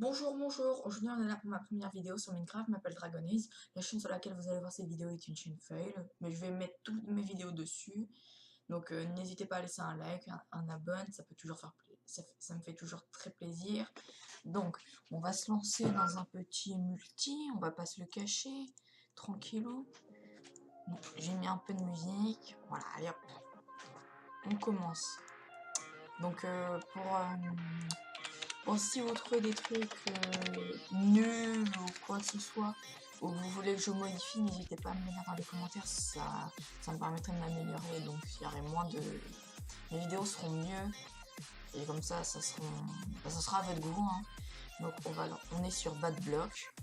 Bonjour, bonjour. Aujourd'hui, on est là pour ma première vidéo sur Minecraft. Je m'appelle Dragonaze. La chaîne sur laquelle vous allez voir cette vidéo est une chaîne fail, mais je vais mettre toutes mes vidéos dessus. Donc, n'hésitez pas à laisser un like, un abonne, ça peut toujours faire ça me fait toujours très plaisir. Donc, on va se lancer dans un petit multi. On va pas se le cacher, tranquillou. J'ai mis un peu de musique. Voilà, allez hop, on commence. Donc, bon, si vous trouvez des trucs nuls ou quoi que ce soit, ou que vous voulez que je modifie, n'hésitez pas à me le dire dans les commentaires, ça me permettrait de m'améliorer, donc il y aurait moins de... Les vidéos seront mieux, et comme ça sera à votre goût, hein. Donc on est sur Badblock.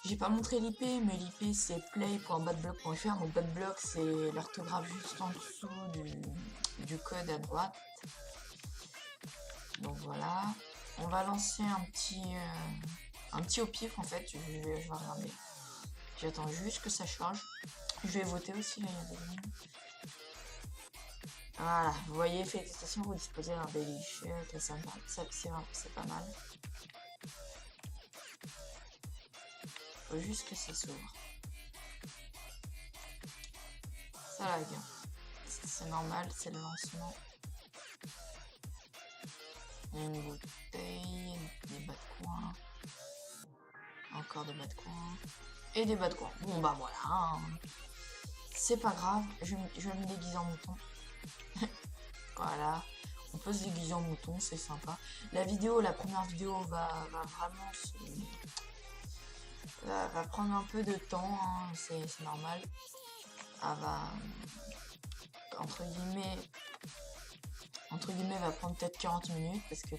J'ai pas montré l'IP, mais l'IP c'est play.badblock.fr, donc Badblock c'est l'orthographe juste en dessous du code à droite. Donc voilà. On va lancer un petit au pif en fait. Je vais regarder. J'attends juste que ça charge. Je vais voter aussi là, il y a des gens. Voilà, vous voyez, félicitations, vous disposez d'un daily shield, c'est pas mal. Faut juste que ça s'ouvre. Ça lag. C'est normal, c'est le lancement. Il y a une bouteille, des bas de coin. Encore des bas de coin. Et des bas de coin. Bon bah voilà. Hein. C'est pas grave, je vais me déguiser en mouton. Voilà. On peut se déguiser en mouton, c'est sympa. La première vidéo va vraiment va prendre un peu de temps, hein, c'est normal. Elle va, entre guillemets, va prendre peut-être 40 minutes parce que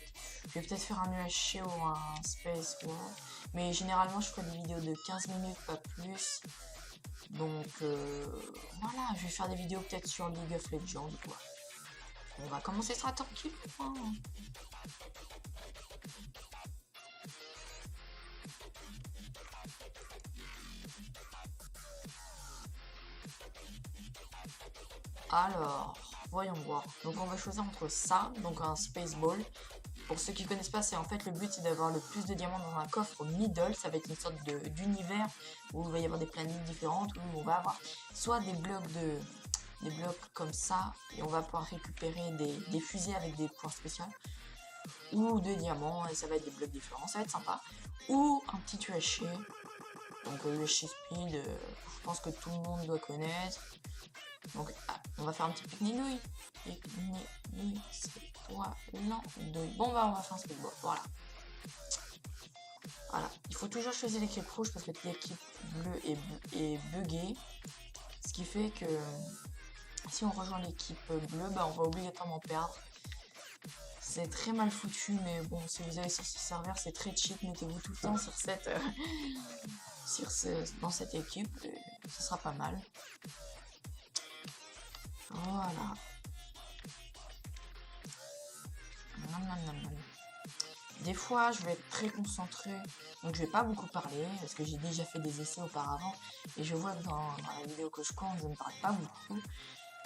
je vais peut-être faire un UHC ou un Space War. Mais généralement, je ferai des vidéos de 15 minutes, pas plus. Donc, voilà, je vais faire des vidéos peut-être sur League of Legends, quoi. On va commencer ça tranquille, hein. Alors, voyons voir. Donc on va choisir entre ça, donc un Space Ball. Pour ceux qui connaissent pas, c'est en fait le but, c'est d'avoir le plus de diamants dans un coffre middle. Ça va être une sorte d'univers où il va y avoir des planètes différentes, où on va avoir soit des blocs comme ça, et on va pouvoir récupérer des fusées avec des points spéciaux, ou des diamants, et ça va être des blocs différents, ça va être sympa. Ou un petit UHC, donc UHC Speed, je pense que tout le monde doit connaître. Donc, on va faire un petit pique-nidouille. Pique-nidouille, c'est toi, l'andouille. Bon, bah, on va faire un speedball. Voilà. Voilà. Il faut toujours choisir l'équipe rouge parce que l'équipe bleue est buggée. Ce qui fait que si on rejoint l'équipe bleue, bah, on va obligatoirement perdre. C'est très mal foutu, mais bon, si vous avez sur ce serveur, c'est très cheap. Mettez-vous tout le temps sur dans cette équipe. Ce sera pas mal. Voilà. Des fois, je vais être très concentré, donc je vais pas beaucoup parler, parce que j'ai déjà fait des essais auparavant, et je vois que dans la vidéo que je compte, je ne parle pas beaucoup,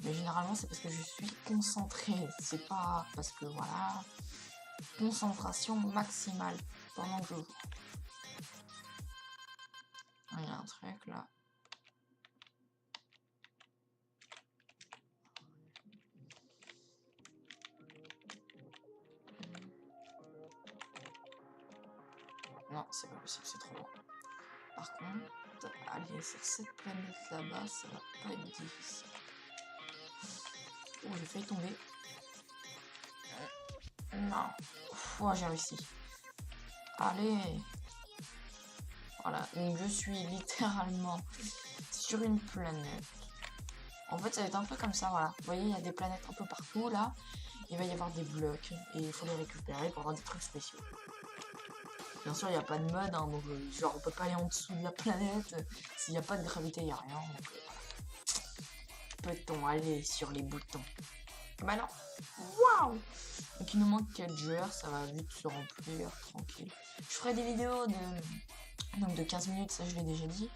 mais généralement c'est parce que je suis concentré, c'est pas parce que voilà, concentration maximale pendant que je joue. Il y a un truc là. Non, c'est pas possible, c'est trop loin. Par contre, aller sur cette planète là-bas, ça va pas être difficile. Oh, j'ai failli tomber. Non. Oh, j'ai réussi. Allez. Voilà, donc je suis littéralement sur une planète. En fait, ça va être un peu comme ça, voilà. Vous voyez, il y a des planètes un peu partout, là. Il va y avoir des blocs, et il faut les récupérer pour avoir des trucs spéciaux. Bien sûr, il n'y a pas de mode, hein, donc genre on peut pas aller en dessous de la planète. S'il n'y a pas de gravité, il n'y a rien. Donc voilà. Peut-on aller sur les boutons? Bah non. Waouh. Donc il nous manque 4 joueurs, ça va vite se remplir, tranquille. Je ferai des vidéos de 15 minutes, ça je l'ai déjà dit,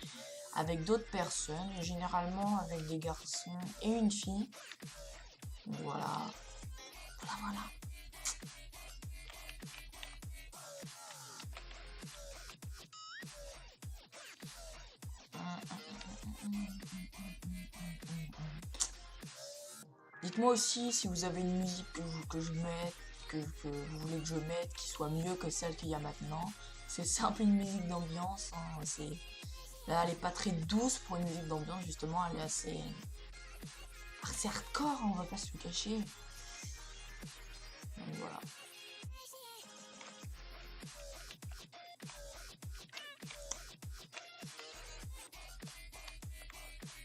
avec d'autres personnes, généralement avec des garçons et une fille. Donc voilà. Voilà. Dites-moi aussi si vous avez une musique que je mette, que vous voulez que je mette, qui soit mieux que celle qu'il y a maintenant. C'est simple, une musique d'ambiance. Hein, là, elle est pas très douce pour une musique d'ambiance, justement. Elle est assez hardcore, on va pas se le cacher. Donc voilà.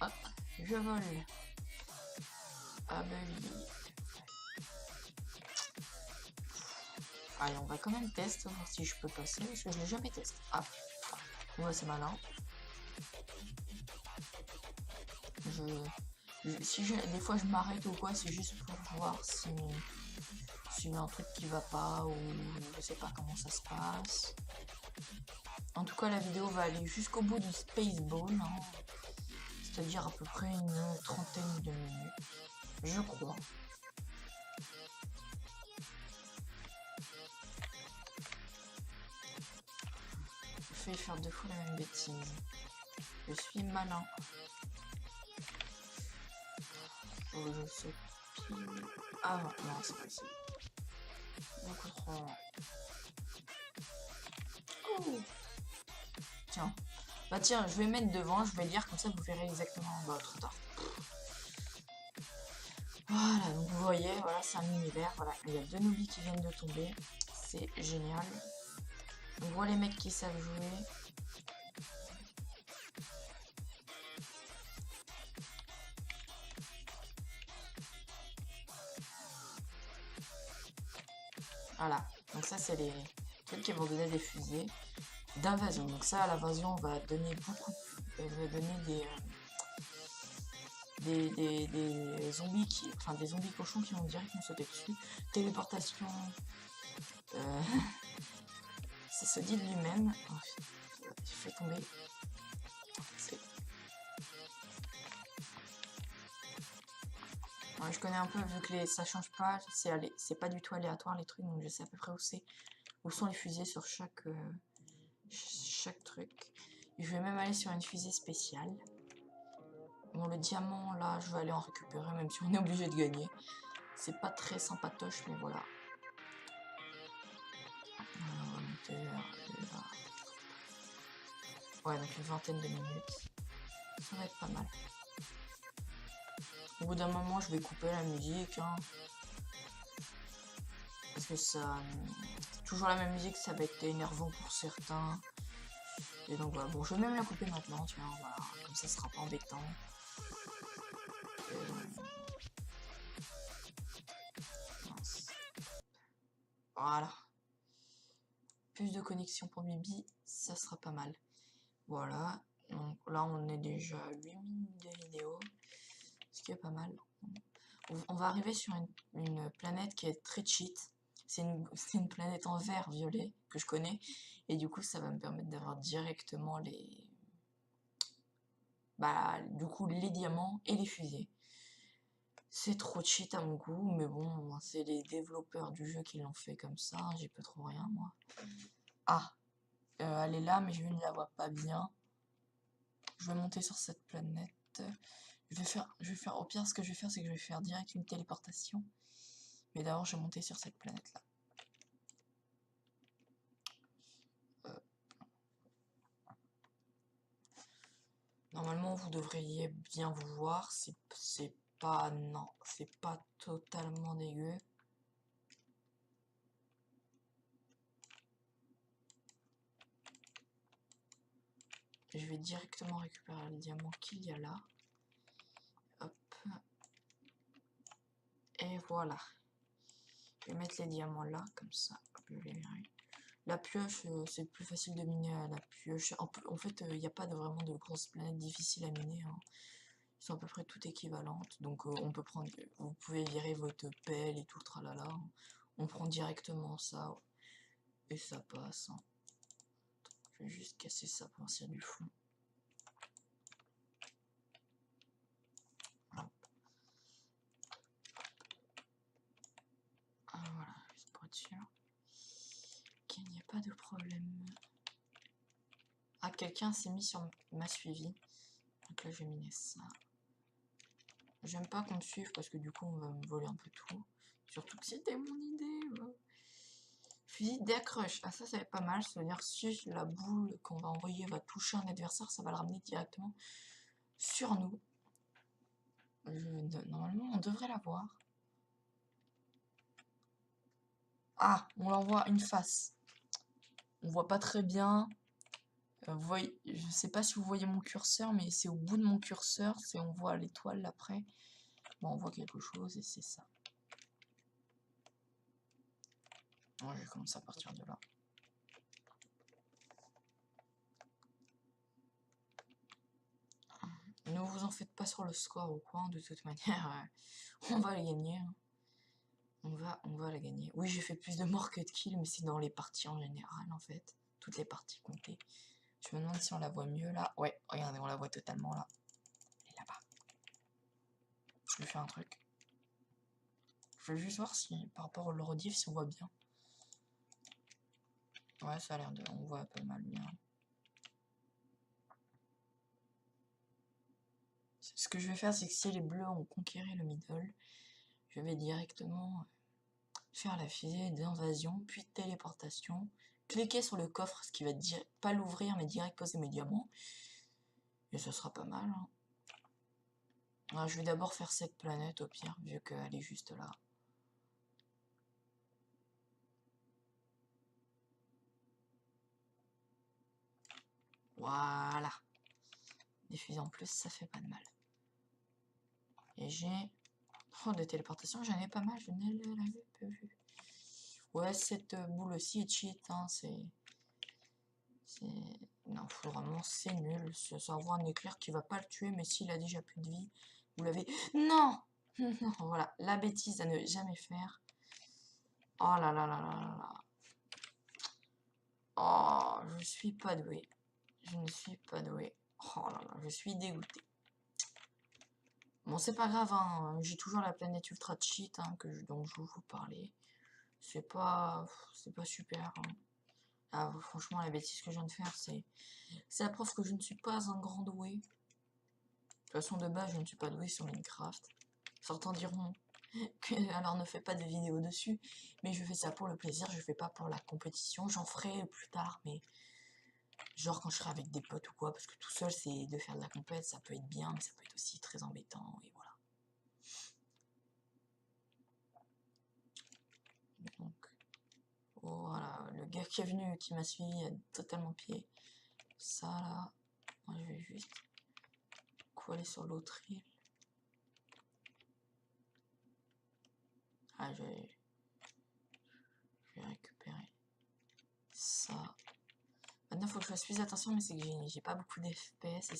Ah, je vole. Ah bah oui. Allez, on va quand même tester, voir si je peux passer, parce que je l'ai jamais testé. Ah, ouais, c'est malin. Des fois je m'arrête ou quoi, c'est juste pour voir s'il y a un truc qui va pas ou je sais pas comment ça se passe. En tout cas, la vidéo va aller jusqu'au bout du Spaceball, hein, c'est-à-dire à peu près une trentaine de minutes, je crois. Je fais faire 2 fois la même bêtise. Je suis malin. Oh, je sais pile. Ah non, c'est pas possible. Beaucoup trop. Oh. Tiens. Bah tiens, je vais mettre devant, je vais lire comme ça vous verrez exactement. Bah trop tard. Voilà, donc vous voyez, voilà, c'est un univers. Voilà, il y a 2 nubis qui viennent de tomber. C'est génial. On voit les mecs qui savent jouer. Voilà, donc ça c'est les trucs qui vont donner des fusées d'invasion. Donc ça, l'invasion va donner beaucoup, va donner des zombies enfin des zombies cochons qui vont directement sauter dessus. Téléportation, euh, ça se dit de lui-même. Oh, je fais tomber. Ouais, je connais un peu vu que ça change pas, c'est pas du tout aléatoire les trucs, donc je sais à peu près où sont les fusées sur chaque truc. Et je vais même aller sur une fusée spéciale. Bon, le diamant là, je vais aller en récupérer même si on est obligé de gagner. C'est pas très sympatoche, mais voilà. On va monter là. Ouais, donc une vingtaine de minutes. Ça va être pas mal. Au bout d'un moment, je vais couper la musique. Hein, parce que ça... toujours la même musique, ça va être énervant pour certains. Et donc voilà, bon, je vais même la couper maintenant, tiens, voilà, comme ça sera pas embêtant. Voilà. Plus de connexion pour Bibi, ça sera pas mal. Voilà, donc là on est déjà à 8 minutes de vidéo, ce qui est pas mal. On va arriver sur une planète qui est très cheat. C'est une planète en vert violet que je connais. Et du coup, ça va me permettre d'avoir directement du coup, les diamants et les fusées. C'est trop cheat à mon goût, mais bon, c'est les développeurs du jeu qui l'ont fait comme ça. J'y peux trop rien, moi. Ah, elle est là, mais je ne la vois pas bien. Je vais monter sur cette planète. Je vais faire, au pire, ce que je vais faire, c'est que je vais faire direct une téléportation. Mais d'abord, je vais monter sur cette planète-là. Normalement, vous devriez bien vous voir. C'est pas... Non, c'est pas totalement dégueu. Je vais directement récupérer le diamant qu'il y a là. Hop. Et voilà. Je vais mettre les diamants là, comme ça. Hop, je les verrai. La pioche, c'est plus facile de miner à la pioche. En fait, il n'y a pas vraiment de grosses planètes difficiles à miner. Hein. Ils sont à peu près toutes équivalentes. Donc on peut prendre. Vous pouvez virer votre pelle et tout le tralala. Hein. On prend directement ça. Et ça passe. Hein. Je vais juste casser ça pour sortir du fond. Ah, voilà, juste pour être sûr qu'il n'y ait pas de problème. Ah, quelqu'un s'est mis sur m'a suivi. Donc là, je vais miner ça. J'aime pas qu'on me suive parce que du coup on va me voler un peu tout. Surtout que c'était mon idée. Fusil d'accroche. Ah ça c'est pas mal. C'est-à-dire si la boule qu'on va envoyer va toucher un adversaire, ça va le ramener directement sur nous. Normalement on devrait l'avoir. Ah, on l'envoie une face. On voit pas très bien. Je sais pas si vous voyez mon curseur, mais c'est au bout de mon curseur. On voit l'étoile après. Bon, on voit quelque chose et c'est ça. Ouais, je commence à partir de là. Ne vous en faites pas sur le score au coin, de toute manière, on va la gagner. Hein. On va la gagner. Oui, j'ai fait plus de morts que de kills, mais c'est dans les parties en général, en fait. Toutes les parties comptées. Je me demande si on la voit mieux, là. Ouais, regardez, on la voit totalement, là. Elle est là-bas. Je vais faire un truc. Je vais juste voir si, par rapport au rediff, si on voit bien. Ouais, ça a l'air de... On voit pas mal bien. Ce que je vais faire, c'est que si les bleus ont conquéri le middle, je vais directement faire la fusée d'invasion, puis de téléportation, cliquer sur le coffre, ce qui va pas l'ouvrir, mais direct poser mes diamants, et ce sera pas mal. Hein. Alors, je vais d'abord faire cette planète, au pire, vu qu'elle est juste là. Voilà. Des fusées en plus, ça fait pas de mal. Et j'ai... Oh, de téléportation, j'en ai pas mal, je ne l'avais pas vu. Ouais, cette boule aussi est cheat, hein, Non, faut vraiment, c'est nul. Ça envoie un éclair qui va pas le tuer, mais s'il a déjà plus de vie, vous l'avez... Non. Non, voilà, la bêtise à ne jamais faire. Oh là là là là là là. Oh, je suis pas doué. Je ne suis pas doué. Oh là là, je suis dégoûté. Bon, c'est pas grave, hein. J'ai toujours la planète ultra cheat hein, dont je vous parlais. C'est pas super. Hein. Ah, franchement, la bêtise que je viens de faire, c'est la preuve que je ne suis pas un grand doué. De toute façon, de base, je ne suis pas doué sur Minecraft. Certains diront que alors ne fais pas de vidéos dessus, mais je fais ça pour le plaisir, je fais pas pour la compétition. J'en ferai plus tard, mais genre quand je serai avec des potes ou quoi, parce que tout seul, c'est de faire de la compète, ça peut être bien, mais ça peut être aussi très embêtant, et voilà. Donc, voilà, le gars qui est venu, qui m'a suivi, a totalement pied. Ça, là, moi, je vais juste coller sur l'autre île. Ah, je vais récupérer ça. Maintenant, il faut que je fasse plus attention, mais c'est que j'ai pas beaucoup d'FPS et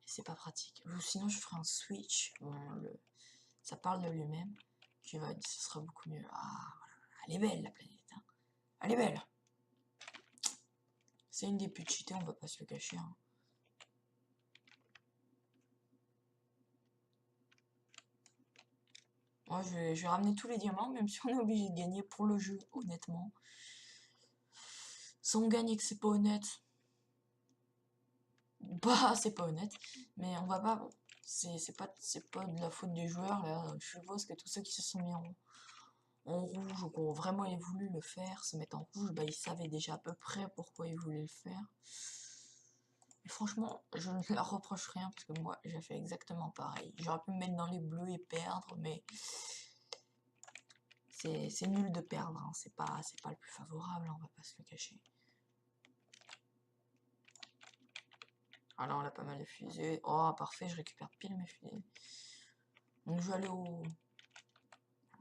c'est pas pratique. Ou sinon, je ferai un switch. Bon, ça parle de lui-même. Ce sera beaucoup mieux. Ah, voilà. Elle est belle, la planète. Hein. Elle est belle. C'est une des plus cheatées, on va pas se le cacher. Hein. Moi, je vais ramener tous les diamants, même si on est obligé de gagner pour le jeu, honnêtement. Si on gagne et que c'est pas honnête, bah, c'est pas honnête. Mais on va pas... C'est pas de la faute des joueurs, là. Je suppose que tous ceux qui se sont mis en rouge ou qui ont vraiment voulu le faire, se mettre en rouge, bah, ils savaient déjà à peu près pourquoi ils voulaient le faire. Et franchement, je ne leur reproche rien, parce que moi, j'ai fait exactement pareil. J'aurais pu me mettre dans les bleus et perdre, mais... C'est nul de perdre, hein. C'est pas le plus favorable, hein, on va pas se le cacher. Alors on a pas mal de fusées. Oh parfait, je récupère pile mes fusées. Donc je vais aller au...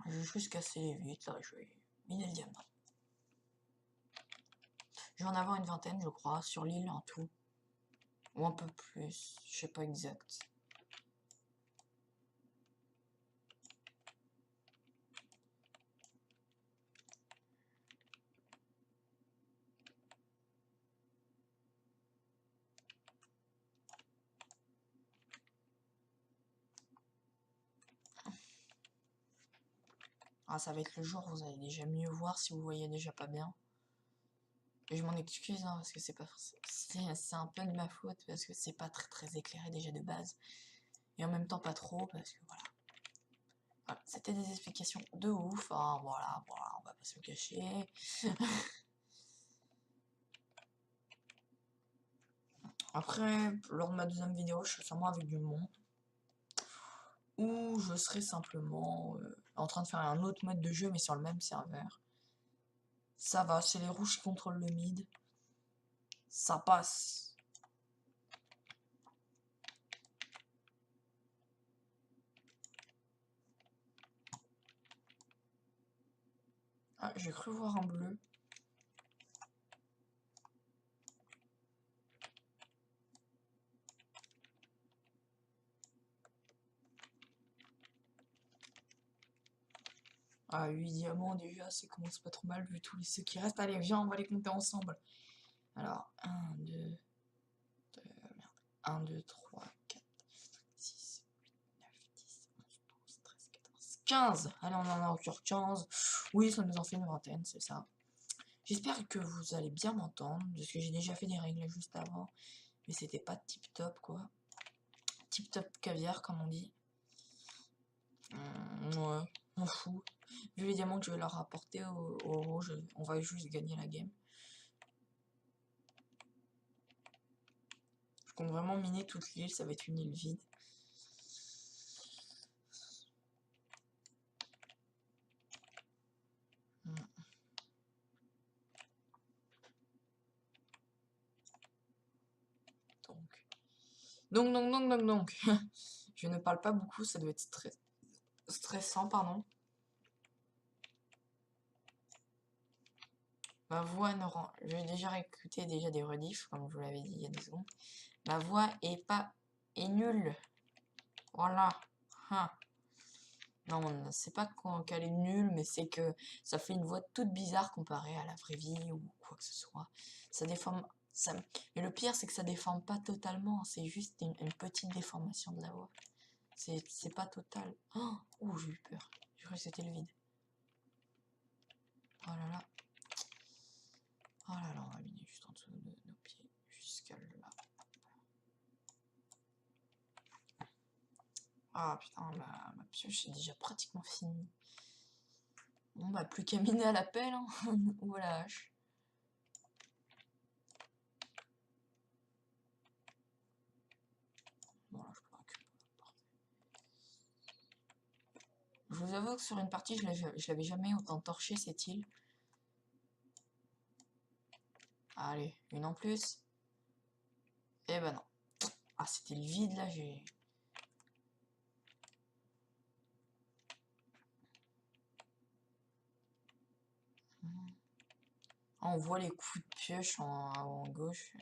Je vais juste casser les vitres, là, je vais miner le diamant. Je vais en avoir une vingtaine, je crois, sur l'île en tout. Ou un peu plus, je sais pas exact. Ah, ça va être le jour, vous allez déjà mieux voir si vous voyez déjà pas bien. Et je m'en excuse, hein, parce que c'est un peu de ma faute, parce que c'est pas très éclairé déjà de base. et en même temps pas trop, parce que voilà. Voilà, c'était des explications de ouf, hein, voilà, on va pas se le cacher. Après, lors de ma deuxième vidéo, je serai sûrement avec du monde. Ou je serai simplement en train de faire un autre mode de jeu, mais sur le même serveur. Ça va, c'est les rouges qui contrôlent le mid. Ça passe. Ah, j'ai cru voir un bleu. Ah, 8 diamants déjà, ça commence pas trop mal vu tous les ceux qui restent. Allez, viens, on va les compter ensemble. Alors, 1, 2, 1, 2, 3, 4, 6, 8, 9, 10, 11, 12, 13, 14, 15. Allez, on en a encore 15. Oui, ça nous en fait une vingtaine, c'est ça. J'espère que vous allez bien m'entendre, parce que j'ai déjà fait des règles juste avant. Mais c'était pas tip top, quoi. Tip top caviar, comme on dit. Ouais, on fout. Vu les diamants que je vais leur rapporter au rouge, on va juste gagner la game. Je compte vraiment miner toute l'île, ça va être une île vide. Donc. Je ne parle pas beaucoup, ça doit être stressant, pardon. Ma voix ne rend... J'ai déjà réécouté des rediffs, comme je vous l'avais dit il y a 2 secondes. Ma voix est nulle. Voilà. Hein. Non, c'est pas qu'elle est nulle, mais c'est que ça fait une voix toute bizarre comparée à la vraie vie ou quoi que ce soit. Ça déforme... Mais le pire, c'est que ça déforme pas totalement, c'est juste une petite déformation de la voix. C'est pas total. Oh, j'ai eu peur. J'ai cru que c'était le vide. Oh là là. Oh là là, on va miner juste en dessous de nos pieds. Jusqu'à là. Ah putain, ma pioche est déjà pratiquement finie. Bon bah plus qu'à miner à la pelle, hein. Ou à la hache. Bon là je peux récupérer. Je vous avoue que sur une partie je l'avais jamais autant torché cette île. Allez, une en plus. Eh ben non. Ah c'était le vide là, j'ai... Ah, on voit les coups de pioche en gauche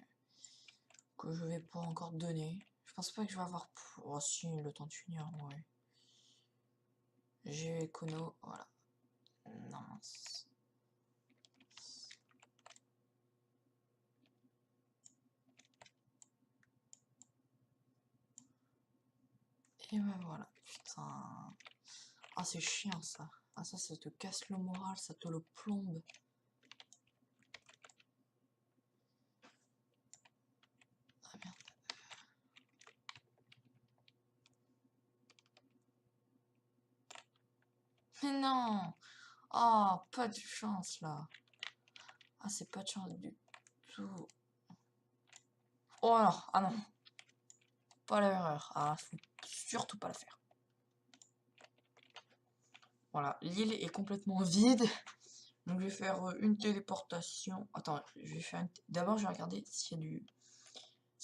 que je vais pas encore donner. Je pense pas que je vais avoir... Oh si, le temps de finir, ouais. J'ai Econo, voilà. Mince. Et ben voilà, putain. Ah c'est chiant ça. Ah ça te casse le moral, ça te le plombe. Ah merde. Mais non. Oh, pas de chance là. Ah c'est pas de chance du tout. Oh non, ah non. Pas l'erreur. Ah, faut surtout pas la faire. Voilà, l'île est complètement vide. Donc je vais faire une téléportation. Attends, je vais faire d'abord je vais regarder s'il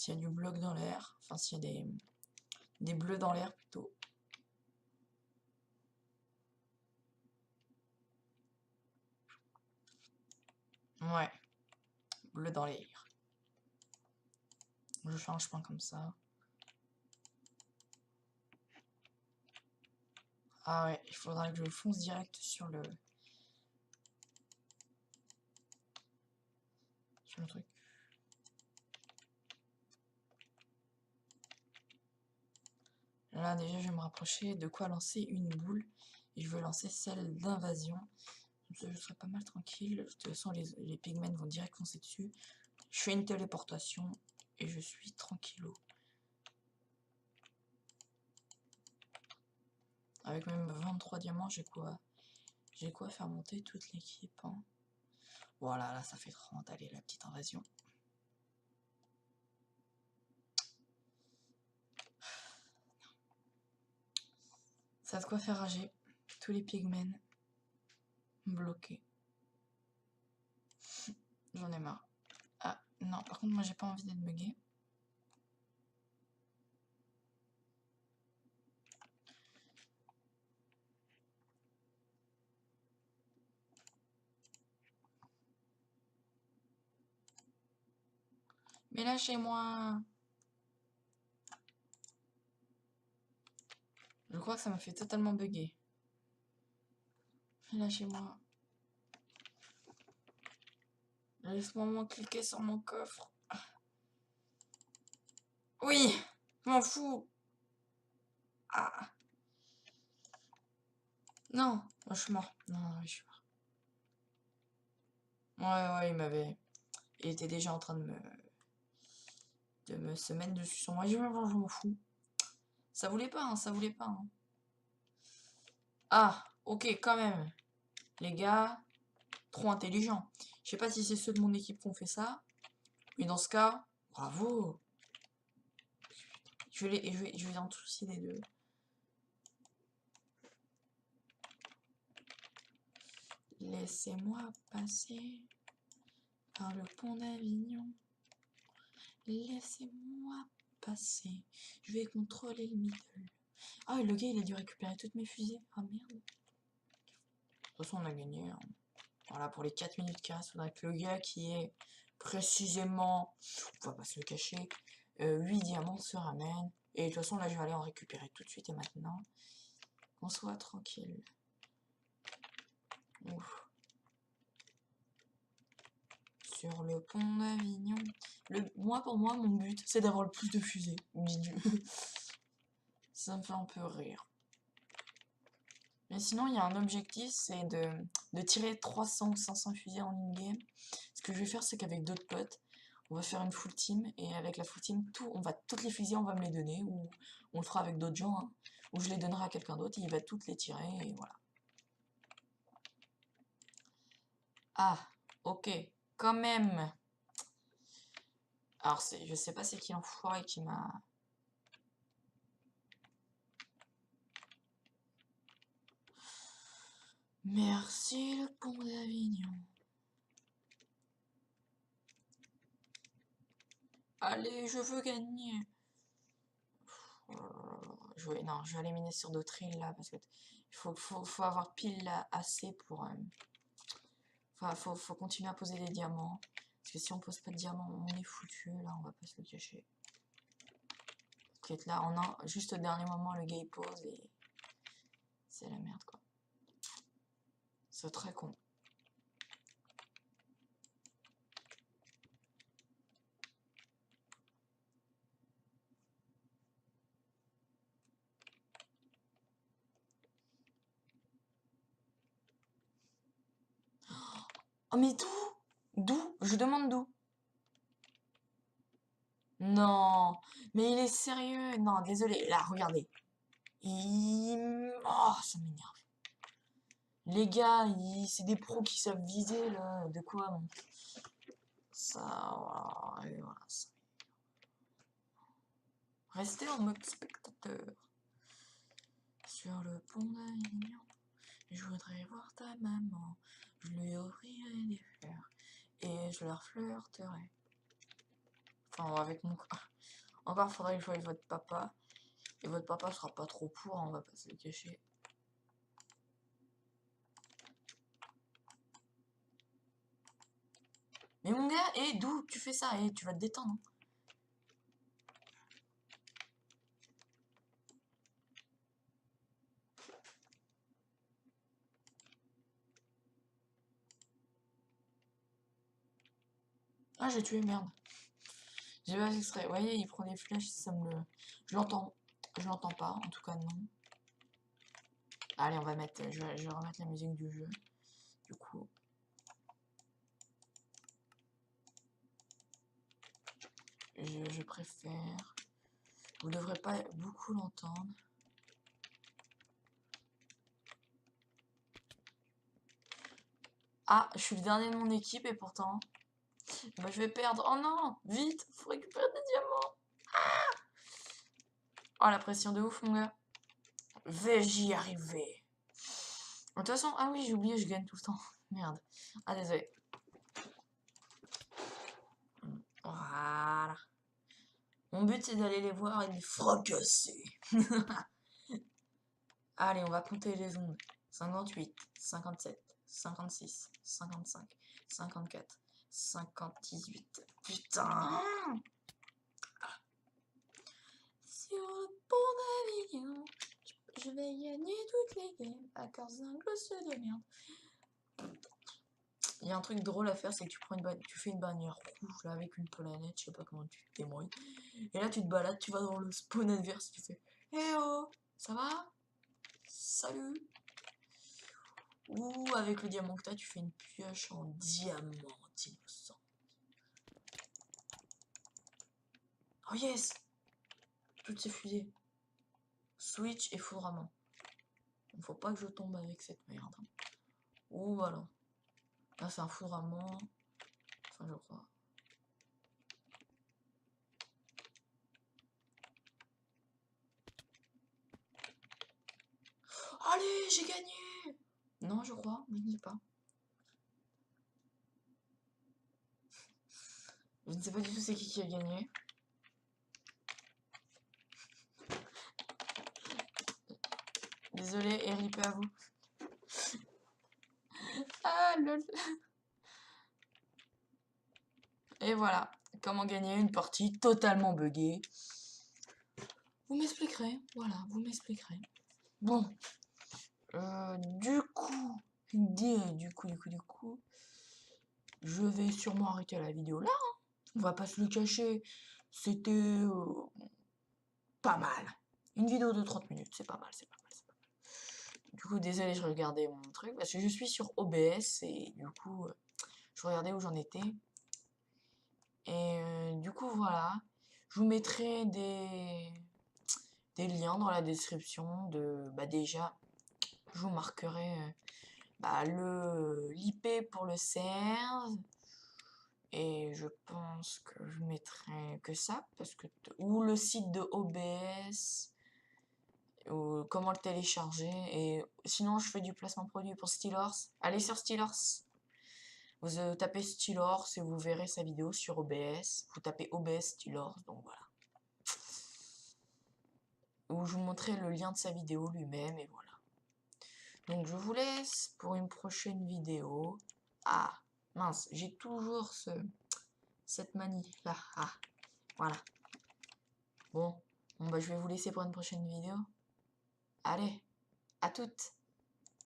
y a du bloc dans l'air. Enfin s'il y a des bleus dans l'air plutôt. Ouais, bleu dans l'air. Je fais un chemin comme ça. Ah ouais, il faudra que je fonce direct sur le truc. Là déjà je vais me rapprocher de quoi lancer une boule. Et je veux lancer celle d'invasion. Comme ça je serai pas mal tranquille. De toute façon les pigments vont direct foncer dessus. Je fais une téléportation et je suis tranquillo. Avec même 23 diamants, j'ai quoi faire monter toute l'équipe. Hein. Voilà, là, ça fait 30. Allez, la petite invasion. Ça a de quoi faire rager. Tous les pigmen bloqués. J'en ai marre. Ah, non, par contre, moi, j'ai pas envie d'être bugué. Mais lâchez-moi! Je crois que ça m'a fait totalement bugger. Mais lâchez-moi. Laisse-moi cliquer sur mon coffre. Oui! Je m'en fous! Ah! Non! Oh, je suis mort. Non, je suis mort. Ouais, il était déjà en train de me se mettre dessus sur moi. Je m'en fous. Ça voulait pas, hein, ça voulait pas. Hein. Ah! Ok, quand même. Les gars, trop intelligents. Je sais pas si c'est ceux de mon équipe qui ont fait ça. Mais dans ce cas, bravo! Je vais en soucier les deux. Laissez-moi passer par le pont d'Avignon. Laissez-moi passer. Je vais contrôler le middle. Ah, le gars, il a dû récupérer toutes mes fusées. Ah, merde. De toute façon, on a gagné. Hein. Voilà, pour les 4 minutes casse, faudra que le gars qui est précisément, on va pas se le cacher, 8 diamants se ramène. Et de toute façon, là, je vais aller en récupérer tout de suite et maintenant. Qu'on soit tranquille. Ouf. Sur le pont d'Avignon. Pour moi, mon but, c'est d'avoir le plus de fusées. Ça me fait un peu rire. Mais sinon, il y a un objectif, c'est de tirer 300 ou 500 fusées en in-game. Ce que je vais faire, c'est qu'avec d'autres potes, on va faire une full team. Et avec la full team, toutes les fusées, on va me les donner. Ou on le fera avec d'autres gens. Hein, ou je les donnerai à quelqu'un d'autre, il va toutes les tirer. Et voilà. Ah, ok. Quand même. Alors, je sais pas c'est qui l'enfoiré qui m'a... Merci le pont d'Avignon. Allez, je veux gagner. Non, je vais aller miner sur d'autres îles là parce que faut avoir pile là, assez pour. Faut continuer à poser des diamants. Parce que si on pose pas de diamants, on est foutu. Là, on va pas se le cacher. Peut-être là, juste au dernier moment, le gars il pose et c'est la merde quoi. C'est très con. Oh mais d'où? D'où? Je demande d'où? Non, mais il est sérieux. Non, désolé. Là, regardez. Oh, ça m'énerve. Les gars, c'est des pros qui savent viser, là. De quoi, bon. Ça, voilà, et voilà. Restez en mode spectateur. Sur le pont d'Avignon, je voudrais voir ta maman. Je lui offrirai des fleurs et je leur flirterai. Enfin, avec mon... Encore faudrait que je voie votre papa. Et votre papa sera pas trop pour, on va pas se le cacher. Mais mon gars, d'où tu fais ça? Tu vas te détendre. Ah, j'ai tué, merde. J'ai pas fait exprès. Vous voyez, il prend des flèches, ça me le... Je l'entends. Je l'entends pas, en tout cas non. Allez, on va mettre... Je vais remettre la musique du jeu. Du coup... Je préfère... Vous devrez pas beaucoup l'entendre. Ah, je suis le dernier de mon équipe et pourtant... Bah, je vais perdre. Oh non, vite, faut récupérer des diamants. Oh, la pression de ouf, mon gars. Vais-je y arriver? De toute façon, ah oui, j'ai oublié, je gagne tout le temps. Merde. Ah, désolé. Voilà. Mon but, c'est d'aller les voir et de les fracasser. Allez, on va compter les ondes. 58, 57, 56, 55, 54, 58. Putain! Sur le pont d'Avignon, je vais gagner toutes les games à cause d'un gosse de merde. Il y a un truc drôle à faire, c'est que tu fais une bannière rouge là avec une planète, je sais pas comment tu te débrouilles. Et là tu te balades, tu vas dans le spawn adverse, tu fais "Eh oh, ça va? Salut!" Ou avec le diamant que t'as, tu fais une pioche en diamant innocent. Oh yes! Toutes ces fusées. Switch et foudroiement. Il faut pas que je tombe avec cette merde. Ou voilà. Là c'est un foudroiement. Enfin je crois. Allez, j'ai gagné! Non, je crois, mais je ne sais pas. Je ne sais pas du tout c'est qui a gagné. Désolé, et RIP à vous. Ah lol. Et voilà, comment gagner une partie totalement buggée. Vous m'expliquerez, voilà, vous m'expliquerez. Bon, du coup, je vais sûrement arrêter la vidéo là. Hein. On va pas se le cacher, c'était pas mal. Une vidéo de 30 minutes, c'est pas mal, c'est pas mal, c'est pas mal. Du coup, désolé, je regardais mon truc, parce que je suis sur OBS, et du coup, je regardais où j'en étais. Et du coup, voilà, je vous mettrai des liens dans la description de, bah déjà, je vous marquerai l'IP pour le serve. Et je pense que je mettrai que ça, parce que ou le site de OBS, ou comment le télécharger. Et sinon, je fais du placement produit pour Steelhorse. Allez sur Steelhorse. Vous tapez Steelhorse et vous verrez sa vidéo sur OBS. Vous tapez OBS Steelhorse, donc voilà. Où je vous montrerai le lien de sa vidéo lui-même, et voilà. Donc je vous laisse pour une prochaine vidéo. Ah, mince, j'ai toujours cette manie là. Ah, voilà. Bon, bah je vais vous laisser pour une prochaine vidéo. Allez, à toutes!